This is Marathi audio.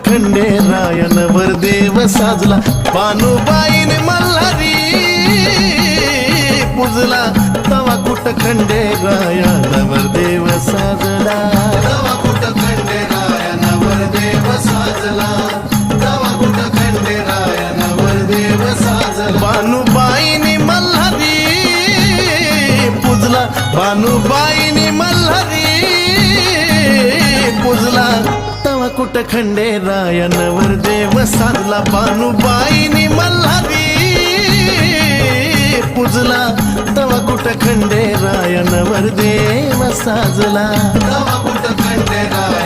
खंडेरायानवर देव साजला बानुबाईने मल्हारी पूजला तवा कुठ खंडेरायानवर देव साजला तवा कुठ खंडेरायानवर देव साजला तवा कुठ खंडेरायानवर देव साजला बानुबाईने मल्हारी पूजला बानुबाईने मल्हारी पूजला तवा कुठ खंडेरायानवर देव साजला बानुबाईने मल्हारी पूजला तवा कुठ खंडेरायानवर देव साजला तवा कुठ खंडेराया